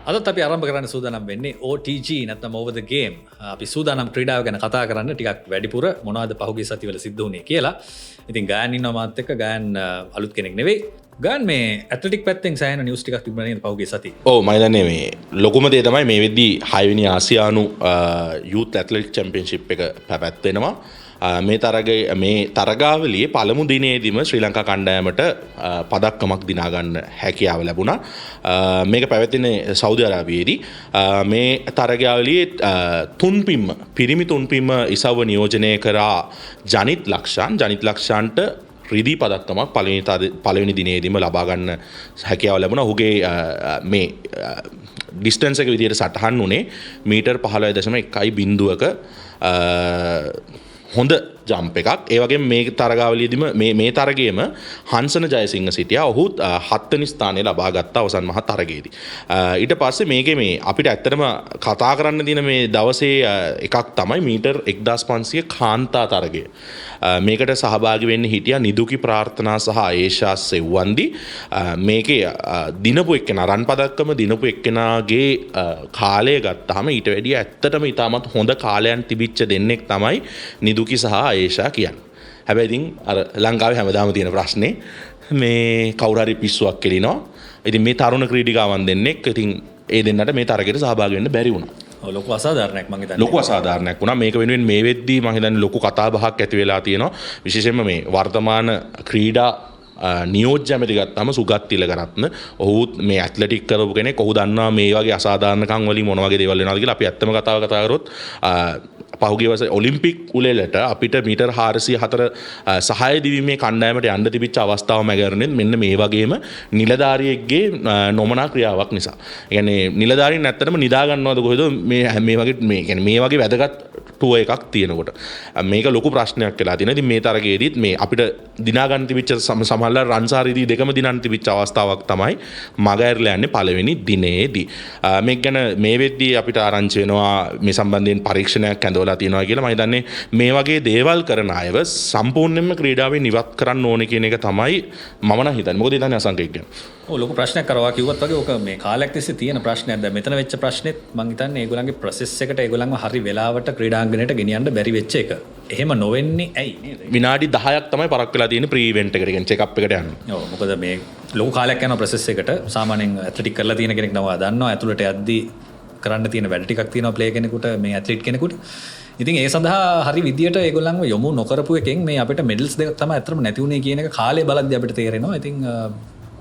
අදත් අපි ආරම්භ කරන්න සූදානම් වෙන්නේ OTG නැත්නම් over the game. අපි සූදානම් ක්‍රීඩාව ගැන කතා කරන්න ටිකක් වැඩිපුර මොනවද පහුගිය සතිවල සිද්ධ වුණේ කියලා. ඉතින් ගායන් ඉන්නවා මාත් එක්ක. ගායන් අලුත් කෙනෙක් නෙවෙයි. ගායන් මේ ඇත්ලටික් පැත්තෙන් සෑහෙන නිවුස් ටිකක් තිබුණා නේද පහුගිය සතියේ? ඔව් මම දන්නේ මේ ලොකුම දේ තමයි මේ වෙද්දී 6 වෙනි ආසියානු යූත් ඇත්ලටික් චැම්පියන්ෂිප් එක පැවැත්වෙනවා. මේ තරගාවලියේ පළමු දිනේදීම ශ්‍රී ලංකා කණ්ඩායමට පදක්කමක් දිනා ගන්න හැකියාව ලැබුණා. මේක පැවැත්වෙන්නේ සෞදි අරාබියේදී. මේ තරගාවලියේ පිරිමි තුන්පින්ම ඉසව්ව නියෝජනය කරා ජනිත් ලක්ෂාන්ට රිදී පදක්කමක් පළවෙනි දිනේදීම ලබා ගන්න හැකියාව ලැබුණා. ඔහුගේ මේ ඩිස්ටන්ස් එක විදිහට සටහන් වුණේ මීටර් 15.1ක හොඳ ජම්ප් එකක්. ඒ වගේම මේ තරගාවලියේදීම මේ තරගයේම හංසන ජයසිංහ සිටියා. ඔහු 7 වෙනි ස්ථානය ලබා ගත්තා අවසන් මහ තරගයේදී. ඊට පස්සේ මේකේ මේ අපිට ඇත්තටම කතා කරන්න තියෙන මේ දවසේ එකක් තමයි මීටර් 1500 කාන්තා තරගය. මේකට සහභාගී වෙන්න හිටියා නිදුකි ප්‍රාර්ථනා සහ ඒෂා සෙව්වන්දි. මේකේ දිනපු එක්කෙනා රන් පදක්කම දිනපු එක්කෙනාගේ කාලය ගත්තාම ඊට වැඩිය ඇත්තටම ඉතාමත් හොඳ කාලයන් තිබිච්ච දෙන්නෙක් තමයි නිදුකි සහ ඒෂා කියන්නේ. හැබැයි ඉතින් අර ලංකාවේ හැමදාම තියෙන ප්‍රශ්නේ මේ කවුරු හරි පිස්සුවක් කෙලිනවා. ඉතින් මේ තරුණ ක්‍රීඩිකාවන් දෙන්නෙක් ඉතින් ඒ දෙන්නට මේ තරගයට සහභාගී වෙන්න බැරි වුණා. ලොකු අසාධාරණයක් මම හිතන්නේ. ලොකු අසාධාරණයක් වුණා. මේක වෙනුවෙන් මේ වෙද්දී මම හිතන්නේ ලොකු කතා බහක් ඇති වෙලා තියෙනවා. විශේෂයෙන්ම මේ වර්තමාන ක්‍රීඩා නියෝජ්‍ය ඇමති ගත්තාම සුගත් තිලකරත්න. ඔහු මේ ඇත්ලටික් කරපු කෙනෙක්. ඔහු දන්නවා මේ වගේ අසාධාරණකම් වලින් මොන වගේ දේවල් වෙනවද කියලා. අපි ඇත්තම කතා කරොත් පහුගිය වසරේ ඔලිම්පික් උළෙලට අපිට මීටර් 404 සහාය දිවීමේ කණ්ඩායමට යන්න තිබිච්ච අවස්ථාව මැගරෙන්නේ මෙන්න මේ වගේම නිලධාරියෙක්ගේ නොමනා ක්‍රියාවක් නිසා. ඒ කියන්නේ නිලධාරීන් ඇත්තටම නිදා ගන්නවද කොහෙද මේ වගේ වැදගත් ටුව එකක් තියෙනකොට. මේක ලොකු ප්‍රශ්නයක් වෙලා තියෙනවා. ඉතින් මේ තරගයේදීත් මේ අපිට දිනා ගන්න තිබිච්ච සමහරවල් රන්සාරීදී දෙකම දිනන්න තිබිච්ච අවස්ථාවක් තමයි මග ඇරලා යන්නේ පළවෙනි දිනේදී. මේක ගැන මේ වෙද්දී අපිට ආරංචි වෙනවා මේ සම්බන්ධයෙන් පරීක්ෂණයක් ඇඳවලා තියෙනවා කියලා. මම හිතන්නේ මේ වගේ දේවල් කරන අයව සම්පූර්ණයෙන්ම ක්‍රීඩාවෙන් ඉවත් කරන්න ඕනේ කියන එක තමයි මම නම් හිතන්නේ. මොකද හිතන්නේ අසංකේක් ගැන. ඔව් ලොකු ප්‍රශ්නයක් කරවා කිව්වත් වගේ ඔක මේ කාලයක් තිස්සේ තියෙන ප්‍රශ්නයක්. දැන් මෙතන වෙච්ච ප්‍රශ්නෙත් මම හිතන්නේ ඒගොල්ලන්ගේ ප්‍රොසෙස් එකට ඒගොල්ලන්ව හරි වෙලාවට ක්‍රීඩාංගණයට ගෙනියන්න බැරි වෙච්ච එක. එහෙම නොවෙන්නේ ඇයි නේද? විනාඩි 10ක් තමයි පරක් වෙලා තියෙන්නේ ප්‍රී ඉවෙන්ට් එකට කියන්නේ චෙක් අප් එකට යන්න. ඔව් මොකද මේ ලොකු කාලයක් යන ප්‍රොසෙස් එකට සාමාන්‍යයෙන් ඇත්ලටික් කරලා තියෙන කෙනෙක් නම් දන්නවා ඇතුළට යද්දී කරන්න තියෙන වැඩ ටිකක් තියෙනවා ප්ලේ කෙනෙකුට මේ ඇත්ලීට් කෙනෙකුට. ඉතින් ඒ සඳහා හරි විදියට ඒගොල්ලන්ව යොමු නොකරපු එකෙන් මේ අපිට මෙඩල්ස් දෙකක් තමයි අතරම නැති වුණේ කියන එක කාලේ බලද්දී අපිට තේරෙනවා. ඉතින්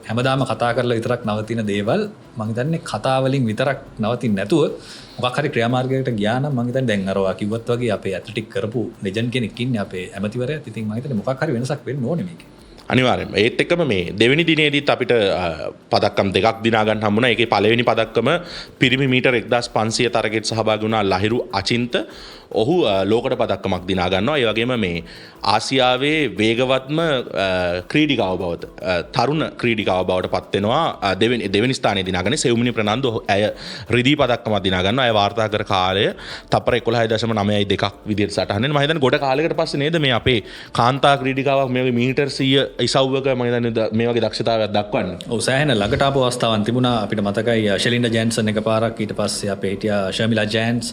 හැමදාම කතා කරලා විතරක් නවතින දේවල් මම හිතන්නේ කතා වලින් විතරක් නවතින්නේ නැතුව මොකක් හරි ක්‍රියාමාර්ගයකට ගියා නම් මම හිතන්නේ දැන් අරවා කිව්වත් වගේ අපේ ඇත්ලටික් කරපු ලෙජන්ඩ් කෙනෙක් ඉන්නේ අපේ ඇමතිවරයාත්. ඉතින් මම හිතන්නේ මොකක් හරි වෙනසක් වෙන්න ඕනේ මේකේ. අනිවාර්යයෙන්ම ඒත් එක්කම මේ දෙවෙනි දිනේදීත් අපිට පදක්කම් දෙකක් දිනා ගන්න හම්බුණා. ඒකේ පළවෙනි පදක්කම පිරිමි මීටර් 1500 තරගයට සහභාගී වුණා ලහිරු අචින්ත. ඔහු ලෝකඩ පදක්කමක් දිනා ගන්නවා. ඒ වගේම මේ ආසියාවේ වේගවත්ම ක්‍රීඩිකාව බවට තරුණ ක්‍රීඩිකාව බවට පත් වෙනවා. දෙවෙනි ස්ථානයේ දිනාගන්නේ සෙව්මිනි ප්‍රනන්දු. ඇය රිදී පදක්කමක් දිනා ගන්නවා. ඇය වාර්තා කර කාලය තප්පර 11.9.2ක් විදිහට සටහන් වෙනවා. මම හිතන්නේ ගොඩ කාලයකට පස්සේ නේද මේ අපේ කාන්තා ක්‍රීඩිකාවක් මේ මීටර් 100 ඉසව්වක මම හිතන්නේ මේ වගේ දක්ෂතාවයක් දක්වන්නේ. ඔව් සෑහෙන ළඟට ආපු අවස්ථාවක් තිබුණා. අපිට මතකයි ශෙලින්ඩා ජෑන්සන් එකපාරක් ඊට පස්සේ අපේ හිටියා ශර්මිලා ජෑන්ස්.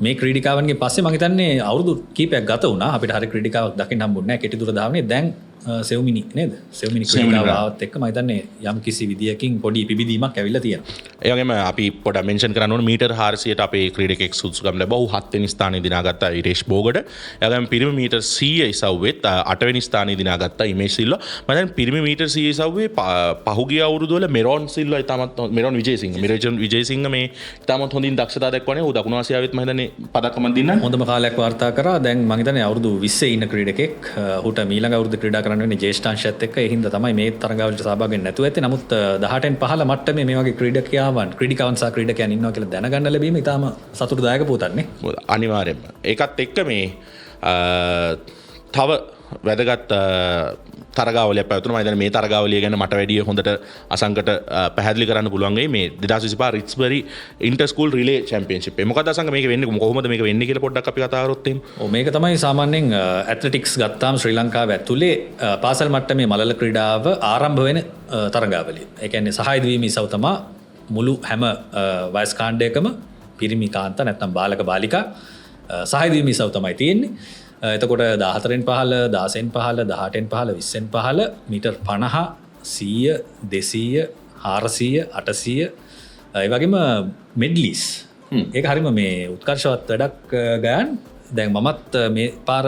මේ ක්‍රීඩිකාවන්ගේ පස්සේ මම හිතන්නේ අවුරුදු කීපයක් ගත වුණා. අපිට හරිය ක්‍රීඩිකාවක් දකින්න හම්බුනේ නැහැ. කෙටි දුර ධාවනයේ දැන් සෙව්මිනි නේද? සෙව්මිනි ක්‍රීඩිකාව ආවත් එක්ක මම හිතන්නේ යම් කිසි විදියකින් පොඩි පිබිදීමක් ඇවිල්ලා තියෙනවා. ඒ වගේම අපි පොඩ්ඩක් මෙන්ෂන් කරන්න ඕනේ මීටර් 400ට අපේ ක්‍රීඩකෙක් සුදුසුකම් ලැබුවා. ඔහු 7 වෙනි ස්ථානයේ දිනාගත්තා ඉරේෂ් බෝගඩ. ඒ වගේම පිරිමි මීටර් 100 ඉසව්වෙත් 8 වෙනි ස්ථානයේ දිනාගත්තා ඉමේෂ් සිල්වා. මම හිතන්නේ පිරිමි මීටර් 100 ඉසව්වේ පහුගිය අවුරුදු වල මෙරොන් සිල්වා ඉතාමත් මෙරොන් විජේසිංහ මේ ඉතාමත් හොඳින් දක්ෂතා දක්වන්නේ. ඔහු දකුණු ආසියාවෙත් මම හිතන්නේ පදක්කමක් දින්නන්නේ. හොඳම කාලයක් වාර්තා කරා. දැන් මම හිතන්නේ අවුරුදු 20 ඉන්න ක්‍රීඩකෙක්. ඔහුට ඊළඟ අවුරුද්ද ක්‍රීඩා කරන්න වෙන්නේ ජේෂ්ඨාංශයත් එක්ක. ඒ හින්දා තමයි මේ තරගාවලියට සහභාගී වෙන්නේ නැතුව ඇත්තේ. නමුත් 18න් පහළ මට්ටමේ මේ වගේ ක්‍රීඩිකාවන් සහ ක්‍රීඩකයන් ඉන්නවා කියලා දැනගන්න ලැබීම ඉතාම සතුටුදායක පුතක් නේ. අනිවාර්යයෙන්ම. ඒකත් එක්ක මේ තව වැදගත් තරගාවලියක් පැවතුණා. මම හිතන්නේ මේ තරගාවලිය ගැන මට වැඩිය හොඳට අසංකට පැහැදිලි කරන්න පුළුවන් වෙයි මේ 2025 රිට්ස්බරි ඉන්ටර් ස්කූල් රිලේ චැම්පියන්ෂිප් එක. මොකද අසංක මේක වෙන්නේ කොහොමද මේක වෙන්නේ කියලා පොඩ්ඩක් අපි කතා කරොත් එහෙම. ඔව් මේක තමයි සාමාන්‍යයෙන් ඇත්ලටික්ස් ගත්තාම ශ්‍රී ලංකාව ඇතුලේ පාසල් මට්ටමේ මලල ක්‍රීඩාව ආරම්භ වෙන තරගාවලිය. ඒ කියන්නේ සහාය දීම ඉසව තමයි මුළු හැම වයස් කාණ්ඩයකම පිරිමි කාන්තා නැත්නම් බාලක බාලිකා සහයදීම ඉසව් තමයි තියෙන්නේ. එතකොට 14න් 15 16න් 15 18න් 15 20න් 15 මීටර් 50 100 200 400 800 ඒ වගේම මෙඩ්ලිස් ඒක හරිම මේ උත්කර්ෂවත් වැඩක් ගයන් දැන් මමත් මේ පාර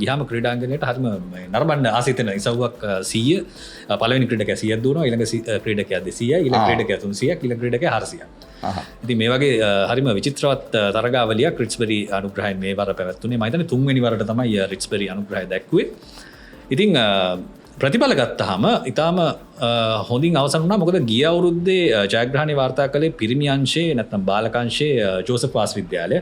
ගිහාම ක්‍රීඩාංගණයට හරිම නරඹන්න ආසිතන ඉසව්වක් 100 පළවෙනි ක්‍රීඩකයා 100ක් දුවනවා ඊළඟ ක්‍රීඩකයා 200යි ඊළඟ ක්‍රීඩකයා 300ක් ඊළඟ ක්‍රීඩකයා 400ක්. ඉතින් මේ වගේ හරිම විචිත්‍රවත් තරගාවලියක් රිච්බරි අනුග්‍රහයෙන් මේ වර පැවැත්වුණේ. මම හිතන්නේ තුන්වෙනි වරට තමයි රිච්බරි අනුග්‍රහය දැක්ුවේ. ඉතින් ප්‍රතිඵල ගත්තාම ඊටාම හොඳින් අවසන් වුණා. මොකද ගිය අවුරුද්දේ ජයග්‍රහණේ වාර්තා කළේ පිරිමි අංශයේ නැත්නම් බාලක අංශයේ ජෝසප් වාස් විද්‍යාලය.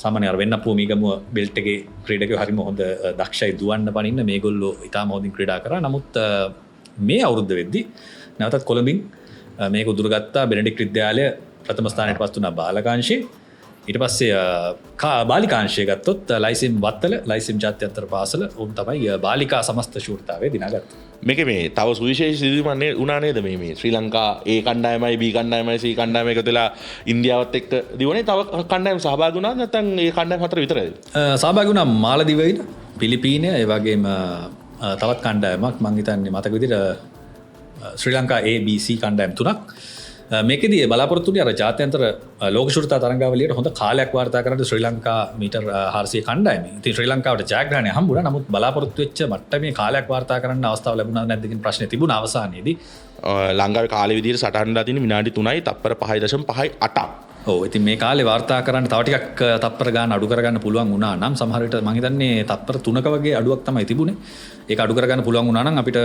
සාමාන්‍ය අර වෙන්නපුව මීගමුව බෙල්ට් එකේ ක්‍රීඩකයෝ හරිම හොඳ දක්ෂයි දුවන්න පනින්න මේගොල්ලෝ ඊටාම හොඳින් ක්‍රීඩා කරා. නමුත් මේ අවුරුද්ද වෙද්දී නැවතත් කොළඹින් මේක උදුරගත්තා බෙනඩික්ට් විද්‍යාලය ප්‍රථම ස්ථානයට පත් වුණා බාලකාංශයේ. ඊට පස්සේ බාලිකාංශය ගත්තොත් ලයිසිම් වත්තල ලයිසිම් ජාත්‍යන්තර පාසල උන් තමයි බාලිකා සමස්ත ශූරතාවය දිනාගත්තේ. මේක මේ තව සුවිශේෂ සිදුවීමක් වුණා නේද මේ ශ්‍රී ලංකා A කණ්ඩායමයි B කණ්ඩායමයි C කණ්ඩායම එකතු වෙලා ඉන්දියාවත් එක්ක දිවනේ තව කණ්ඩායම් සහභාගී වුණා නැත්නම් ඒ කණ්ඩායම් හතර විතරයිද? සහභාගී වුණා මාලදිවයින, පිලිපීනය, ඒ වගේම තවත් කණ්ඩායමක් මං හිතන්නේ මතක විදිහට ශ්‍රී ලංකා A B C කණ්ඩායම් තුනක්. මේකෙදී බලාපොරොත්තුනේ අර ජාත්‍යන්තර ලෝක ශූරතා තරඟාවලියට හොඳ කාලයක් වාර්තා කරන්න ශ්‍රී ලංකා මීටර් 400 කණ්ඩායම. ඉතින් ශ්‍රී ලංකාවට ජයග්‍රහණය හම්බුණා. නමුත් බලාපොරොත්තු වෙච්ච මට්ටමේ කාලයක් වාර්තා කරන්න අවස්ථාව ලැබුණා නැද්ද කියන ප්‍රශ්නේ තිබුණා අවසානයේදී. ලංකාවේ කාලේ විදිහට සටහන් දාලා තියෙන විනාඩි 3යි තප්පර 5.58ක්. ඔව් ඉතින් මේ කාලේ වාර්තා කරන්න තව ටිකක් තප්පර ගන්න අඩු කරගන්න පුළුවන් වුණා නම් සමහර විට මම හිතන්නේ තප්පර 3ක වගේ අඩුවක් තමයි තිබුණේ. ඒක අඩු කරගන්න පුළුවන් වුණා නම් අපිට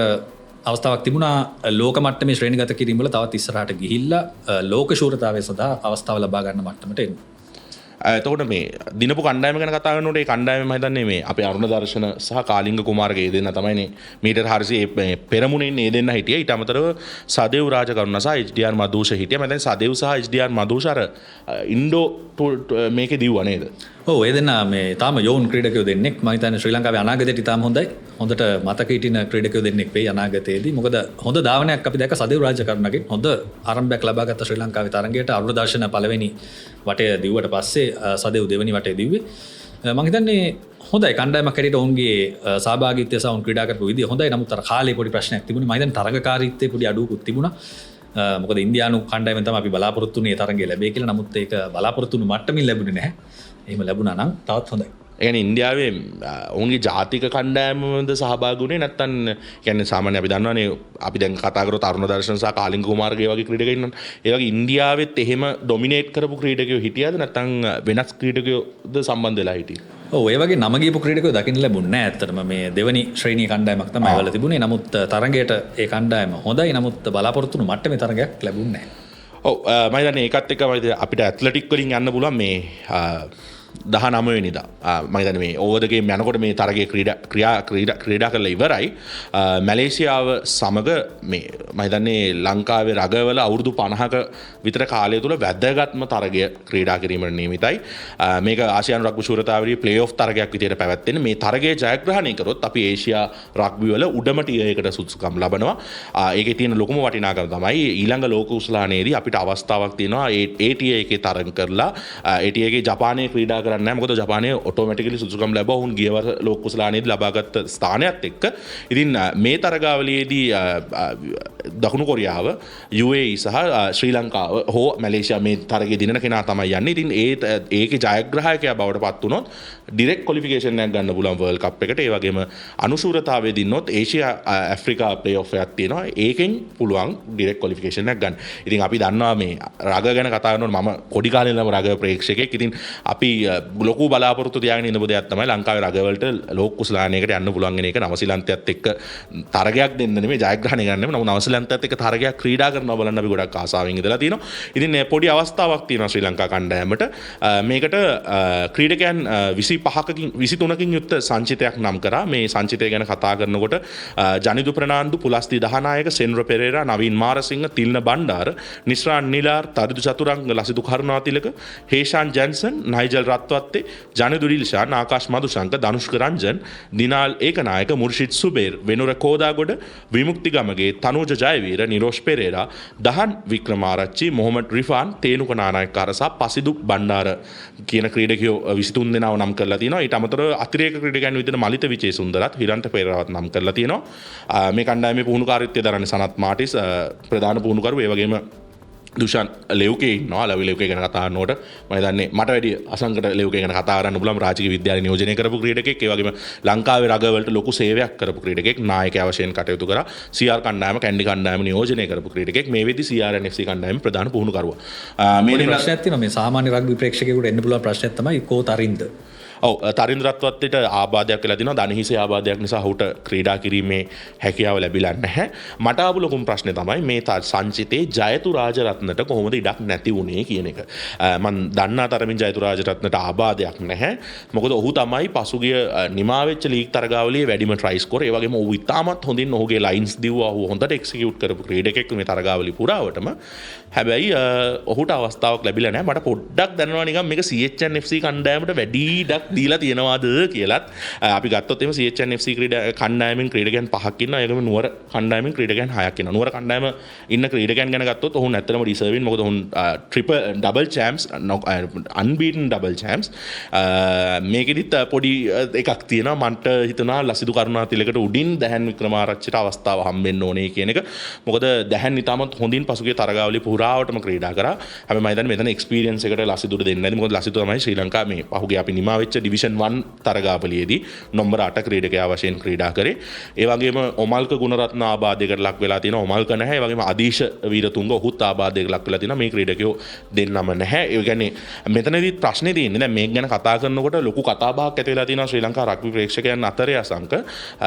අවස්ථාවක් තිබුණා ලෝක මට්ටමේ ශ්‍රේණිගත කිරීම වල තවත් ඉස්සරහට ගිහිල්ලා ලෝක ශූරතාවය සඳහා අවස්ථාව ලබා ගන්න මට්ටමට එන්න. එතකොට මේ දිනපු කණ්ඩායම ගැන කතා කරනකොට ඒ කණ්ඩායම මම හිතන්නේ මේ අපේ අරුණ දර්ශන සහ කාලිංග කුමාරගේ ඒ දෙන්න තමයිනේ මීටර් 400 පෙරමුණේ ඉන්නේ ඒ දෙන්න හිටියා. ඊට අමතරව සදේව් රාජකරුණ සහ HDR මදූෂ හිටියා. මම දැන් සදේව් සහ HDR මදූෂ අර ඉන්ඩෝ මේකේ දිව්වා නේද? ඔව් ඒ දෙන්න මේ තාම යෝන් ක්‍රීඩකයෝ දෙන්නෙක් මම හිතන්නේ ශ්‍රී ලංකාවේ අනාගතයට තාම හොඳයි. හොඳට මතක හිටින ක්‍රීඩකයෝ දෙන්නෙක් වෙයි අනාගතයේදී. මොකද හොඳ ධාවනයක් අපි දැක්ක සදේව් රාජකරුණගෙන් හොඳ ආරම්භයක් ලබාගත්ත ශ්‍රී ලංකාවේ තරගයට අරුණ දර්ශන පළවෙනි වටේ දිව්වට පස්සේ සදේව් දෙවෙනි වටේ දිව්වේ. මම හිතන්නේ හොඳයි කණ්ඩායමක් හැටියට ඔවුන්ගේ සහභාගීත්වය සහ ඔවුන් ක්‍රීඩා කරපු විදිය හොඳයි. නමුත් අර කාලේ පොඩි ප්‍රශ්නයක් තිබුණේ. මම හිතන්නේ තරගකාරීත්වයේ පොඩි අඩුවකුත් තිබුණා. මොකද ඉන්දියානු කණ්ඩායමෙන් තමයි අපි බලාපොරොත්තු වුණේ තරගය ලැබෙයි කියලා. නමුත් ඒක බලාපොරොත්තු වුණු මට්ටමින් ලැබුණේ නැහැ. එහෙම ලැබුණා නම් තවත් හොඳයි. ඒ කියන්නේ ඉන්දියාවේ ඔවුන්ගේ ජාතික කණ්ඩායමද සහභාගී වුණේ නැත්නම් කියන්නේ සාමාන්‍ය අපි දන්නවනේ අපි දැන් කතා කරොත් අරුණ දර්ශන සහ කාලිංග කුමාරගේ වගේ ක්‍රීඩකයෝ ඉන්නවනේ. ඒ වගේ ඉන්දියාවෙත් එහෙම ඩොමිනේට් කරපු ක්‍රීඩකයෝ හිටියද නැත්නම් වෙනස් ක්‍රීඩකයෝද සම්බන්ධ වෙලා හිටියේ? ඔව් ඒ වගේ නම ගියපු ක්‍රීඩකයෝ දකින්න ලැබුණේ නැහැ. ඇත්තටම මේ දෙවනි ශ්‍රේණියේ කණ්ඩායමක් තමයි වල තිබුණේ. නමුත් තරගයට ඒ කණ්ඩායම හොඳයි. නමුත් බලාපොරොත්තු වුණු මට්ටමේ තරගයක් ලැබුණේ නැහැ. ඔව් මම හිතන්නේ ඒකත් එක්ක අපිට ඇත්ලටික් වලින් යන්න පුළුවන් මේ 19 වෙනිදා මම හිතන්නේ මේ ඕවර් ද ගේම් යනකොට මේ තරගයේ ක්‍රීඩා කරලා ඉවරයි. මැලේසියාව සමග මේ මම හිතන්නේ ලංකාවේ රගවල අවුරුදු 50ක විතර කාලය තුල වැදගත්ම තරගය ක්‍රීඩා කිරීමට නියමිතයි. මේක ආසියානු රග්බි ශූරතාවලියේ ප්ලේ ඔෆ් තරගයක් විදිහට පැවැත්වෙන්නේ. මේ තරගයේ ජයග්‍රහණය කරොත් අපි ඒෂියා රග්බි වල උඩම ටියරයකට සුදුසුකම් ලබනවා. ඒකේ තියෙන ලොකුම වටිනාකම තමයි ඊළඟ ලෝක උසලානයේදී අපිට අවස්ථාවක් තියෙනවා ඒ ටියර් එකේ තරඟ කරලා ඒ ටියර් එකේ ජපානයේ ක්‍රීඩා කරන්නේ නැහැ. මොකද ජපානයේ ඔටෝමැටිකලි සුදුසුකම් ලැබුවා ඔවුන් ගියවර ලෝක කුසලානයේදී ලබාගත් ස්ථානයත් එක්ක. ඉතින් මේ තරගාවලියේදී දකුණු කොරියාව UAE සහ ශ්‍රී ලංකාව හෝ මැලේසියා මේ තරගයේ දිනන කෙනා තමයි යන්නේ. ඉතින් ඒකේ ජයග්‍රාහකයා බවට පත් වුණොත් ඩිරෙක්ට් ක්වොලිෆිකේෂන් එකක් ගන්න පුළුවන් වර්ල්ඩ් කප් එකට. ඒ වගේම අනුශූරතාවයේ දිනනොත් ඒෂියා ඇෆ්‍රිකා ප්ලේ ඔෆ් එකක් තියෙනවා. ඒකෙන් පුළුවන් ඩිරෙක්ට් ක්වොලිෆිකේෂන් එකක් ගන්න. ඉතින් අපි දන්නවා මේ රග ගැන කතා කරනකොට මම පොඩි කාලේ ඉඳන්ම රග ප්‍රේක්ෂකෙක්. ඉතින් අපි ලොකු බලාපොරොත්තු තියාගෙන ඉන්න දෙයක් තමයි ලංකාවේ රගවලට ලෝක කුසලානයකට යන්න පුළුවන් වෙන එක. නවසීලන්තයත් එක්ක තරගයක් දෙන්න නෙමෙයි ජයග්‍රහණය ගන්න නෙමෙයි. නමුත් නවසීලන්තයත් එක්ක තරගයක් ක්‍රීඩා කරනවා බලන්න අපි ගොඩක් ආසාවෙන් ඉඳලා තියෙනවා. ඉතින් පොඩි අවස්ථාවක් තියෙනවා ශ්‍රී ලංකා කණ්ඩායමට. මේකට ක්‍රීඩකයන් 23කින් යුක්ත සංචිතයක් නම් කරා. මේ සංචිතය ගැන කතා කරනකොට ජනිදු ප්‍රනාන්දු, පුලස්ති දහනායක, සෙන්ර පෙරේරා, නවීන් මාරසිංහ, තිල්න බණ්ඩාර, නිස්රාන් නිලාර්, තරිදු චතුරංග, ලසිදු කරුණාතිලක, හේෂාන් ජැන්සන්, නයිජල් රත්වත්තේ, ජනිදු ඩිල්ෂාන්, ආකාශ් මදුශංක, ධනුෂ්ක රංජන්, දිනාල් ඒකනායක, මුර්ෂිද් සුබේර්, වෙනුර කෝදාගොඩ, විමුක්ති ගමගේ, තනූජ ජයවීර නිරෝෂ් පෙරේරා දහන් වික්‍රමාරච්චි මොහොමඩ් රිෆාන් තේනුක නානායක්කාර සහ පසිදු බණ්ඩාර කියන ක්‍රීඩකයෝ 23 දෙනාව නම් කරලා තියෙනවා. ඊට අමතරව අතිරේක ක්‍රීඩකයන් විදිහට මලිත විජේසුන්දරත් හිරන්ත පෙරේරාවත් නම් කරලා තියෙනවා. මේ කණ්ඩායමේ පුහුණුකාරීත්වය දරන්නේ සනත් මාටිස් ප්‍රධාන පුහුණුකරු. ඒ වගේම දුෂන් ලෙව්කේ ඉන්නවා. ලවි ලෙව්කේ ගැන කතා කරනකොට මම දන්නේ මට වැඩි අසංකට ලෙව්කේ ගැන කතා කරන්න පුළුවන්. රාජකීය විද්‍යාලය නියෝජනය කරපු ක්‍රීඩකෙක්. ඒ වගේම ලංකාවේ රග වලට ලොකු සේවයක් කරපු ක්‍රීඩකෙක්. නායකයා වශයෙන් කටයුතු කරා. CR කණ්ඩායම කැන්ඩි කණ්ඩායම නියෝජනය කරපු ක්‍රීඩකෙක්. මේ වෙද්දි CRNFC කණ්ඩායමේ ප්‍රධාන පුහුණුකරුවා. මේ ප්‍රශ්නයක් තියෙනවා. මේ සාමාන්‍ය රග්බි ප්‍රේක්ෂකයෙකුට එන්න පුළුවන් ප්‍රශ්නයක් තමයි කෝ තරින්ද. ඔව් තරින්ද රත්වත්ට ආබාධයක් වෙලා තිනවා. දණහිසේ ආබාධයක් නිසා ඔහුට ක්‍රීඩා කිරීමේ හැකියාව ලැබිලා නැහැ. මට ආපු ලොකුම ප්‍රශ්නේ තමයි මේ සංචිතේ ජයතු රාජරත්නට කොහොමද ඉඩක් නැති වුනේ කියන එක. මම දන්නා තරමින් ජයතු රාජරත්නට ආබාධයක් නැහැ. මොකද ඔහු තමයි පසුගිය නිමා වෙච්ච ලීග් තරගාවලියේ වැඩිම ට්‍රයි ස්කෝර්. ඒ වගේම ඔහු ඉතාමත් හොඳින් ඔහුගේ ලයින්ස් දිව්වා. ඔහු හොඳට එක්සිකියුට් කරපු ක්‍රීඩකෙක් මේ තරගාවලිය පුරාවටම. හැබැයි ඔහුට අවස්ථාවක් ලැබිලා නැහැ. මට පොඩ්ඩක් දැනෙනවා නිකන් මේක CHNFC කණ්ඩායමට වැඩි ඉඩක් දීලා තියෙනවාද කියලත්. අපි ගත්තොත් එimhe CHNFC කණ්ඩායමෙන් ක්‍රීඩකයන් 5ක් ඉන්නවා. ඒකම නුවර කණ්ඩායමෙන් ක්‍රීඩකයන් 6ක් ඉන්නවා. නුවර කණ්ඩායම ඉන්න ක්‍රීඩකයන් ගැන ගත්තොත් ඔවුන් ඇත්තටම ඩිසර්වින්. මොකද ඔවුන් ඩබල් චැම්ප්ස් අන්බීටන් ඩබල් චැම්ප්ස්. මේකෙදිත් පොඩි එකක් තියෙනවා. මන්ට හිතනවා ලසිදු කරුණාතිලකට උඩින් දැහැන් වික්‍රමාරච්චිට අවස්ථාව හම්බෙන්න ඕනේ කියන එක. මොකද දැහැන් ඉතාමත් හොඳින් පසුගිය තරගාවලිය පුරාවටම ක්‍රීඩා කරා. හැබැයි මම හිතන්නේ මෙතන එක්ස්පීරියන්ස් එකට ලසිදුට දෙන්නේ නැහැ. මොකද ලසිදු තමයි ශ්‍රී ලංකාවේ මේ පහුගිය අපි නිමා වෙච්ච ඩිවිෂන් 1 තරගාවලියේදී නම්බර 8 ක්‍රීඩකයා වශයෙන් ක්‍රීඩා කරේ. ඒ වගේම ඔමල්ක ගුණරත්න ආබාධයකට ලක් වෙලා තියෙනවා. ඔමල්ක නැහැ. ඒ වගේම අදීශ වීරතුංග ඔහුත් ආබාධයකට ලක් වෙලා තියෙනවා. මේ ක්‍රීඩකයෝ දෙන්නම නැහැ. ඒ කියන්නේ මෙතනදී ප්‍රශ්නේ තියෙන්නේ දැන් මේක ගැන කතා කරනකොට ලොකු කතාබහක් ඇති වෙලා තියෙනවා ශ්‍රී ලංකා රග්බි ප්‍රේක්ෂකයන් අතරේ අසංක.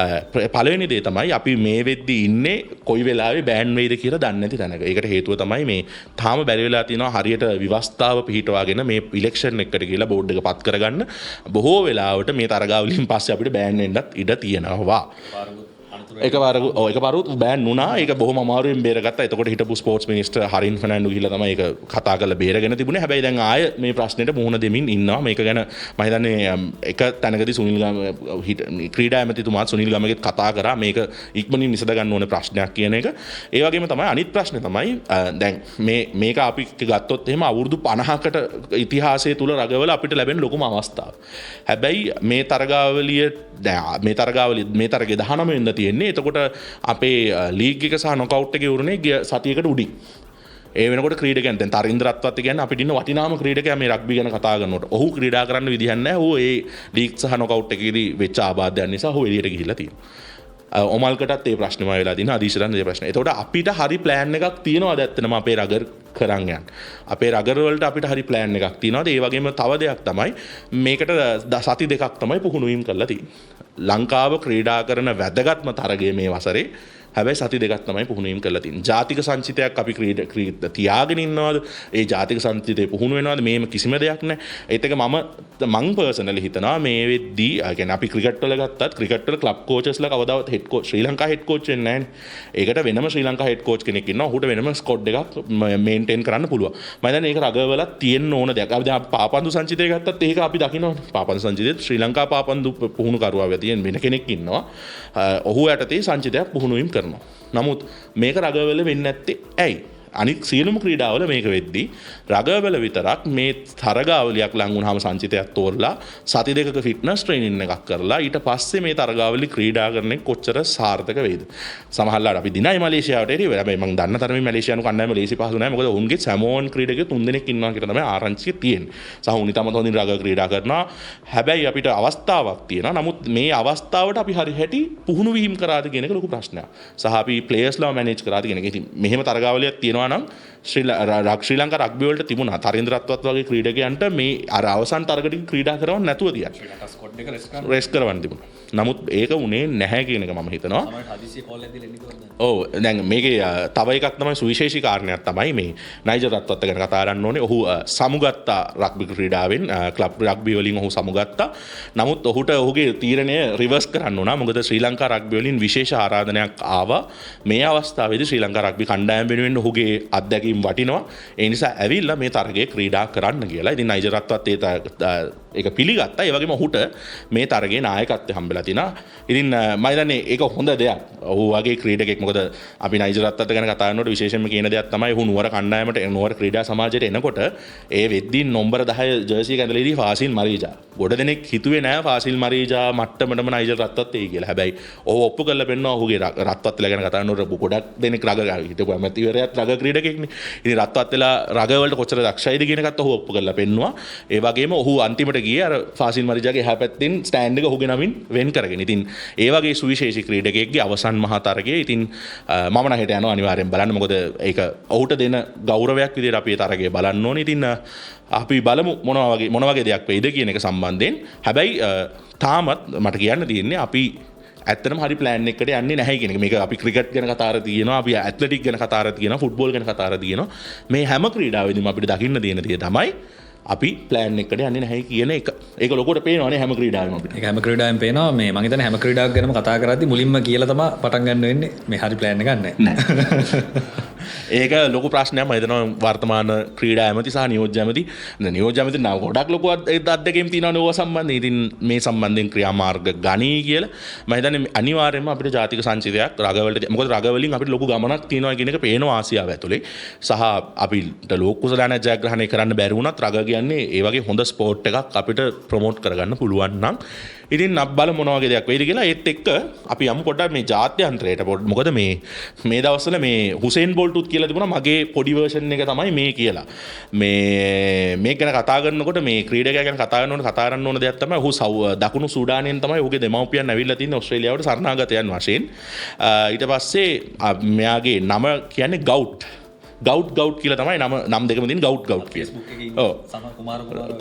පළවෙනි දේ තමයි අපි මේ වෙද්දී ඉන්නේ කොයි වෙලාවෙ බෑන් වෙයිද කියලා දන්නේ නැති තැනක. ඒකට හේතුව තමයි මේ තාම බැරි වෙලා තියෙනවා හරියට විවස්ථාව පිහිටවාගෙන මේ ඉලෙක්ෂන් එකට කියලා බෝඩ් එක පත් කරගන්න. බොහෝ වෙලාවට මේ තරගාවලින් පස්සේ අපිට බෑන් වෙන්නත් ඉඩ තියෙනවා. එකපාරුත් බෑන් වුණා. ඒක බොහොම අමාරුවෙන් බේරගත්තා. එතකොට හිටපු ස්පෝර්ට්ස් මිනිස්ටර් හරින් ෆර්නැන්ඩෝ ගිහිල්ලා තමයි ඒක කතා කරලා බේරගෙන තිබුණේ. හැබැයි දැන් ආය මේ ප්‍රශ්නෙට මුහුණ දෙමින් ඉන්නවා. මේක ගැන මම හිතන්නේ එක තැනකදී සුනිල් ක්‍රීඩා ඇමතිතුමාත් සුනිල් ගමගේත් කතා කරා මේක ඉක්මනින් විසඳ ගන්න ඕනේ ප්‍රශ්නයක් කියන එක. ඒ වගේම තමයි අනිත් ප්‍රශ්නේ තමයි දැන් මේක අපි ගත්තොත් එහෙම අවුරුදු 50කට ඉතිහාසය තුල රගවල අපිට ලැබෙන ලොකුම අවස්ථාව. හැබැයි මේ තරගාවලිය මේ තරගේ 19 වෙනිදා තියෙන්නේ. එතකොට අපේ ලීග් එක සහ නොකවුට් එක ඉවරනේ ගිය සතියකට උඩින්. ඒ වෙනකොට ක්‍රීඩකයන් දැන් තරින්ද රත්වත් කියන්නේ අපිට ඉන්න වටිනාම ක්‍රීඩකයා මේ රග්බි ගැන කතා කරනකොට. ඔහු ක්‍රීඩා කරන්න විදිහක් නැහැ. ඔහු ඒ ලීග් සහ නොකවුට් එකේදී වෙච්ච ආබාධයන් නිසා ඔහු එළියට ගිහිල්ලා තියෙනවා. ඔමල්කටත් ඒ ප්‍රශ්නම වෙලා තියෙනවා. අදීශරන් ඒ ප්‍රශ්න. එතකොට අපිට හරි ප්ලෑන් එකක් තියෙනවාද ඇත්තටම අපේ රගර් කරන් යන්න. අපේ රගර් වලට අපිට හරි ප්ලෑන් එකක් තියෙනවාද? ඒ වගේම තව දෙයක් තමයි මේකට සති දෙකක් තමයි පුහුණුවීම් කරලා තියෙන්නේ. ලංකාව ක්‍රීඩා කරන වැදගත්ම තරගය මේ වසරේ. හැබැයි සති දෙකක් තමයි පුහුණුවීම් කරලා තියෙන්නේ. ජාතික සංචිතයක් අපි තියාගෙන ඉන්නවද? ඒ ජාතික සංචිතේ පුහුණු වෙනවද? මේම කිසිම දෙයක් නැහැ. ඒත් එක මං පර්සනලි හිතනවා මේ වෙද්දී කියන්නේ අපි ක්‍රිකට් වල ගත්තත් ක්‍රිකට් වල ක්ලබ් කෝචස්ලා කවදාවත් හෙඩ් කෝච් ශ්‍රී ලංකා හෙඩ් කෝච් වෙන්නේ නැහැ. ඒකට වෙනම ශ්‍රී ලංකා හෙඩ් කෝච් කෙනෙක් ඉන්නවා. ඔහුට වෙනම ස්කොඩ් එකක් මේන්ටේන් කරන්න පුළුවන්. මම හිතන්නේ ඒක රගවල තියෙන්න ඕන දෙයක්. අපි දැන් පාපන්දු සංචිතය ගත්තත් ඒක අපි දකිනවනේ. පාපන්දු සංචිතේ ශ්‍රී ලංකා පාපන්දු පුහුණුකරුවා තියෙන වෙන කෙනෙක් ඉන්නවා. ඔහු යටතේ සංචිතයක් පුහුණුවීම් කරනවා. නමුත් මේක රගවල වෙන්නේ නැත්තේ ඇයි? අනිත් සියලුම ක්‍රීඩාවල මේක වෙද්දී රගවල විතරක් මේ තරගාවලියක් ලඟ වුණාම සංචිතයක් තෝරලා සති දෙකක ෆිට්නස් ට්‍රේනින් එකක් කරලා ඊට පස්සේ මේ තරගාවලි ක්‍රීඩා කරන්නේ කොච්චර සාර්ථක වේද? සමහරවිට අපි දිනයි මලේසියාවට එරෙහිව. හැබැයි මම දන්න තරමින් මලේසියානු කණ්ඩායම ලේසි පහසු නැහැ. මොකද ඔවුන්ගේ සැමෝන් ක්‍රීඩකයෝ 3 දෙනෙක් ඉන්නවා කියලා තමයි ආරංචිය තියෙන්නේ. සහ උන් ඉතාමත් හොඳින් රග ක්‍රීඩා කරනවා. හැබැයි අපිට අවස්ථාවක් තියෙනවා. නමුත් මේ අවස්ථාවට අපි හරි හැටි පුහුණු වීම කරාද කියන එක ලොකු ප්‍රශ්නයක්. සහ අපි ප්ලේයර්ස්ලා මැනේජ් කරාද කියන එක. ඉතින් මෙහෙම තරගාවලියක් තියෙනවා නම් ශ්‍රී ලංකා රග්බි වලට තිබුණා තරින්ද රත්වත් වගේ ක්‍රීඩකයන්ට මේ අර අවසන් තරගටින් ක්‍රීඩා කරවන්න නැතුව තියන්න. ශ්‍රී ලංකා ස්කොඩ් එක රෙස් කරවන්න තිබුණා. නමුත් ඒක උනේ නැහැ කියන එක මම හිතනවා. ඔව් දැන් මේකේ තව එකක් තමයි සුවිශේෂී කාරණයක් තමයි මේ නයිජර් රත්වත් ගැන කතා කරන්න ඕනේ. ඔහු සමුගත්තා රග්බි ක්‍රීඩාවෙන් ක්ලබ් රග්බි වලින් ඔහු සමුගත්තා. නමුත් ඔහුට ඔහුගේ තීරණය රිවර්ස් කරන්න උනා. මොකද ශ්‍රී ලංකා රග්බි වලින් විශේෂ ආරාධනයක් ආවා. මේ අවස්ථාවේදී ශ්‍රී ලංකා රග්බි කණ්ඩායම වෙනුවෙන් ඔහුගේ අත්දැකීම් වටිනවා. ඒ නිසා ඇවිල්ලා මේ තරගයේ ක්‍රීඩා කරන්න කියලා. ඉතින් නයිජර් රත්වත් ඒ ඒක පිළිගත්තා. ඒ වගේම ඔහුට මේ තරගයේ නායකත්වය හම්බෙලා තිනා. ඉතින් මම හිතන්නේ ඒක හොඳ දෙයක්. ඔහු වගේ ක්‍රීඩකෙක් මොකද අපි නයිජර් රත්නත් ගැන කතා කරනකොට විශේෂයෙන්ම කියන දෙයක් තමයි ඔහු නුවර කණ්ඩායමට නුවර ක්‍රීඩා සමාජයට එනකොට ඒ වෙද්දී නම්බර 10 ජර්සි එක ඇඳලා ඉදී ෆාසිල් මරීජා. ගොඩ දෙනෙක් හිතුවේ නෑ ෆාසිල් මරීජා මට්ටමටම නයිජර් රත්නත් එයි කියලා. හැබැයි ඔහු ඔප්පු කරලා පෙන්නවා ඔහුගේ රත්වත් වෙලා ගැන කතා කරනකොට ගොඩක් දෙනෙක් රග හිටපු ඇමතිවරයාත් රග ක්‍රීඩකෙක්නේ. ඉතින් රත්වත් වෙලා රග වලට කොච්චර දක්ෂයිද කියන එකත් ඔහු ඔප්පු කරලා පෙන්නවා. ඒ වගේම ඔහු අන්තිමට ගියේ අර ෆාසිල් මරිජාගේ එහා පැත්තෙන් ස්ටෑන්ඩ් එක ඔහුගේ නමින් වෙන් කරගෙන. ඉතින් ඒ වගේ සුවිශේෂී ක්‍රීඩකයෙක්ගේ අවසන් මහා තරගයේ ඉතින් මම නම් හෙට යනවා අනිවාර්යෙන් බලන්න. මොකද ඒක ඔහුට දෙන ගෞරවයක් විදිහට අපි තරගය බලන්න ඕනේ. ඉතින් අපි බලමු මොන වගේ දෙයක් වෙයිද කියන එක සම්බන්ධයෙන්. හැබැයි තාමත් මට කියන්න තියෙන්නේ අපි ඇත්තටම හරි ප්ලෑන් එකකට යන්නේ නැහැ කියන එක. මේක අපි ක්‍රිකට් ගැන කතා කරලා තියෙනවා, අපි ඇත්ලටික් ගැන කතා කරලා තියෙනවා, ෆුට්බෝල් ගැන කතා කරලා තියෙනවා. මේ හැම ක්‍රීඩාවෙදිම අපිට දකින්න තියෙන දේ තමයි අපි ප්ලෑන් එකට යන්නේ නැහැ කියන එක. ඒක ලොකුට පේනවනේ හැම ක්‍රීඩාවෙම අපිට. ඒක හැම ක්‍රීඩාවෙම පේනවා. මේ මම හිතන්නේ හැම ක්‍රීඩාවක් ගැනම කතා කරද්දී මුලින්ම කියලා තමයි පටන් ගන්න වෙන්නේ. මේ හරි ප්ලෑන් එකක් නැහැ. ඒක ලොකු ප්‍රශ්නයක්. මම හිතනවා වර්තමාන ක්‍රීඩා ඇමති සහ නියෝජ්‍ය ඇමති නම් ගොඩක් ලොකු අත්දැකීම් තියෙනවනේ ඕවා සම්බන්ධයෙන්. ඉතින් මේ සම්බන්ධයෙන් ක්‍රියාමාර්ග ගනී කියලා මම හිතන්නේ අනිවාර්යයෙන්ම අපිට ජාතික සංචිතයක් රගවලට, මොකද රගවලින් අපිට ලොකු ගමනක් තියෙනවා කියන එක පේනවා ආසියාව ඇතුලේ. සහ අපිට ලෝක කුසලාන ජයග්‍රහණය කරන්න බැරි වුණත් රග කියන්නේ ඒ වගේ හොඳ ස්පෝර්ට් එකක් අපිට ප්‍රොමෝට් කරගන්න පුළුවන් නම් ඉතින් අපි බලමු මොන වගේ දෙයක් වෙයිද කියලා. ඒත් එක්ක අපි යමු පොඩ්ඩක් මේ ජාත්‍යන්තරයට. මොකද මේ දවස්වල මේ හුසේන් බෝල්ටුත් කියලා තිබුණා මගේ පොඩි වර්ෂන් එක තමයි මේ කියලා. මේ ගැන කතා කරනකොට මේ ක්‍රීඩකයා ගැන කතා කරන්න ඕන දෙයක් තමයි ඔහු දකුණු සූඩානයෙන් තමයි ඔහුගේ දෙමව්පියන් ඇවිල්ලා තින්නේ ඕස්ට්‍රේලියාවට සරණාගතයන් වශයෙන්. ඊට පස්සේ මෙයාගේ නම කියන්නේ ගවුට් කියලා තමයි නම් දෙකම තියෙන ගවුට් කියලා. ඔව්.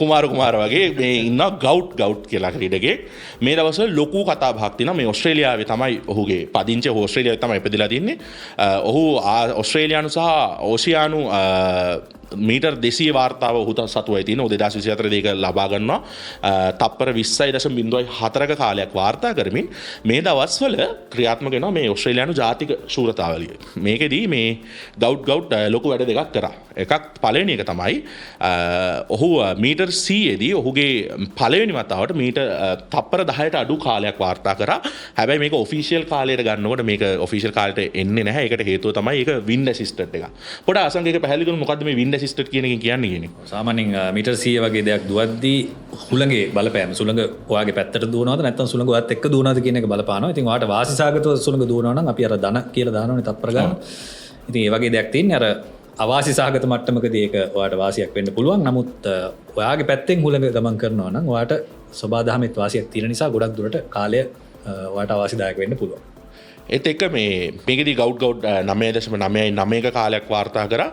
කුමාර වගේ මේ ඉන්න ගවුට් කියලා ක්‍රීඩකයෙක්. මේ දවස්වල ලොකු කතා බහක් තියෙනවා. මේ ඕස්ට්‍රේලියාවේ තමයි ඔහුගේ පදිංචිය. ඕස්ට්‍රේලියාවේ තමයි ඉපදලා තින්නේ. ඔහු ඕස්ට්‍රේලියානු සහ ඕසියානු මීටර් 200 වාර්තාව ඔහු සතුවයි තියෙන. 2024 දෙක ලබා ගන්නවා. තප්පර 20.04ක කාලයක් වාර්තා කරමින් මේ දවස්වල ක්‍රියාත්මක වෙනවා මේ ඕස්ට්‍රේලියානු ජාතික ශූරතාවලිය. මේකෙදී මේ ගවුට් ලොකු වැඩ දෙකක් කරා. එකක් පළවෙනි එක තමයි ඔහු මීටර් 100 දී ඔහුගේ පළවෙනි වතාවට මීටර් තප්පර 10ට අඩු කාලයක් වාර්තා කරා. හැබැයි මේක ඔෆිෂියල් කාලයට ගන්නකොට මේක ඔෆිෂියල් කාලයට එන්නේ නැහැ. ඒකට හේතුව තමයි ඒක වින්ඩ් ඇසිස්ටඩ් එක. පොඩ අසංකේක පැහැදිලි කරමු මොකද්ද මේ වින්ඩ් ඇසිස්ටඩ් කියන එක කියන්නේ. සාමාන්‍යයෙන් මීටර් 100 වගේ දෙයක් දුවද්දී හුළඟේ බලපෑම සුළඟ ඔයාගේ පැත්තට දුවනවද නැත්නම් සුළඟ ඔයත් එක්ක දුවනවද කියන එක බලපානවා. ඉතින් ඔයාට වාසිසහගතව සුළඟ දුවනවා නම් අපි අර ධන කියලා දානවනේ තත්පර ගන්න. ඉතින් ඒ වගේ දෙයක් තියෙන්නේ අර අවාසි සහගත මට්ටමකදී ඒක ඔයාට වාසියක් වෙන්න පුළුවන්. නමුත් ඔයාගේ පැත්තෙන් හුළඟ ගමන් කරනවා නම් ඔයාට සබාදහමෙත් වාසියක් තියෙන නිසා ගොඩක් දුරට කාලය ඔයාට අවාසිදායක වෙන්න පුළුවන්. ඒත් එක්ක මේකෙදී ගවුට් 9.9ක කාලයක් වාර්තා කරා.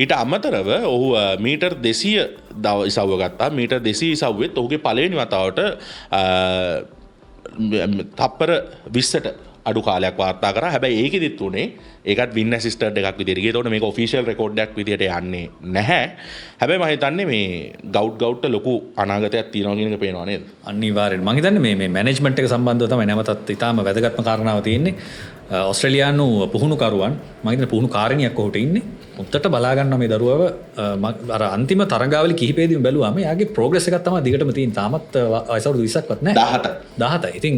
ඊට අමතරව ඔහු මීටර් 200 ඉසව්ව ගත්තා. මීටර් 200 ඉසව්වෙත් ඔහුගේ පළවෙනි වතාවට තප්පර 20ට අඩු කාලයක් වාර්තා කරා. හැබැයි ඒකෙදිත් උනේ ඒකත් වින් ඇසිස්ටඩ් එකක් විදිහට. ඒකට මේක ඔෆිෂියල් රෙකෝඩ් එකක් විදිහට යන්නේ නැහැ. හැබැයි මම හිතන්නේ මේ ගවුට්ට ලොකු අනාගතයක් තියෙනවා කියන එක පේනවා නේද? අනිවාර්යෙන්. මම හිතන්නේ මේ මැනේජ්මන්ට් එක සම්බන්ධව තමයි නැවතත් ඉතාම වැදගත්ම කාරණාව තියෙන්නේ. ඕස්ට්‍රේලියානු පුහුණුකරුවන් මම හිතන්නේ පුහුණුකාරිනියක් ඔහුට ඉන්නේ. මුත්තට බලා ගන්නවා මේ දරුවව. අර අන්තිම තරඟාවලි කිහිපෙදීම බැලුවාම එයාගේ ප්‍රෝග්‍රස් එකක් තමයි දිගටම තියෙන්නේ. තාමත් වයස අවුරුදු 20ක්වත් නැහැ. 17. ඉතින්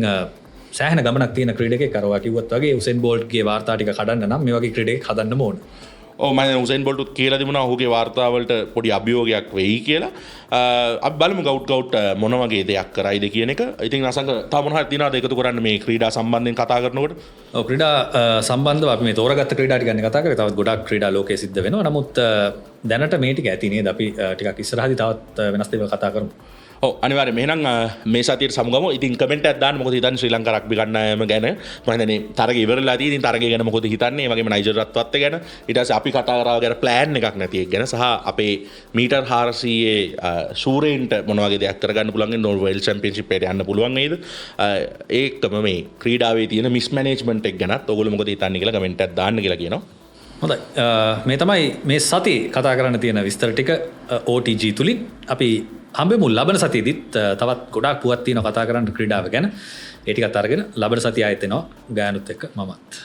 සෑහෙන ගමනක් තියෙන ක්‍රීඩකයෙක් අර ඔයා කිව්වත් වගේ උසේන් බෝල්ට්ගේ වාර්තා ටික කඩන්න නම් මේ වගේ ක්‍රීඩකයෙක් හදන්න ඕන. ඔව් මම උසේන් බෝල්ට් කියලා තිබුණා ඔහුගේ වාර්තාවලට පොඩි අභියෝගයක් වෙයි කියලා. අපි බලමු ගවුට් මොන වගේ දෙයක් කරයිද කියන එක. ඉතින් අසංක තව මොනවද තියනවාද එකතු කරන්න මේ ක්‍රීඩා සම්බන්ධයෙන් කතා කරනකොට? ඔව් ක්‍රීඩා සම්බන්ධව අපි මේ තෝරාගත්ත ක්‍රීඩා ටික ගැන කතා කරේ. තවත් ගොඩක් ක්‍රීඩා ලෝකයේ සිද්ධ වෙනවා. නමුත් දැනට මේ ටික ඇති නේද? අපි ටිකක් ඉස්සරහදී තවත් වෙනස් දේවල් කතා කරමු. අනිවාර්යයෙන් එහෙනම් මේ සතියේ සමුගමු. ඉතින් කමෙන්ට් එකක් දාන්න මොකද හිතන්නේ ශ්‍රී ලංකා රග්බි කණ්ඩායම ගැන. මම හිතන්නේ තරගය ඉවරලා තියෙන. ඉතින් තරගය ගැන මොකද හිතන්නේ? ඒ වගේම නයිජර් රත්වත් ගැන. ඊට පස්සේ අපි කතා කරා ගැන ප්ලෑන් එකක් නැති එක ගැන සහ අපේ මීටර් 400 ශූරේන්ට මොන වගේ දෙයක් කරගන්න පුළුවන් නෝ වර්ල්ඩ් චැම්පියන්ෂිප් එකට යන්න පුළුවන් නේද? ඒකම මේ ක්‍රීඩාවේ තියෙන මිස් මැනේජ්මන්ට් එක ගැනත් ඔයගොල්ලෝ මොකද හිතන්නේ කියලා කමෙන්ට් එකක් දාන්න කියලා කියනවා. හොඳයි. මේ තමයි මේ සතියේ කතා කරන්න තියෙන විස්තර ටික OTG තුලින්. අපි හම්බෙමු ලබන සතියේදීත් තවත් ගොඩාක් පුවත් තියෙනවා කතා කරන්න ක්‍රීඩාව ගැන. ඒ ටිකත් අරගෙන ලබන සතිය ආයෙත් එනවා ගායනුත් එක්ක මමත්.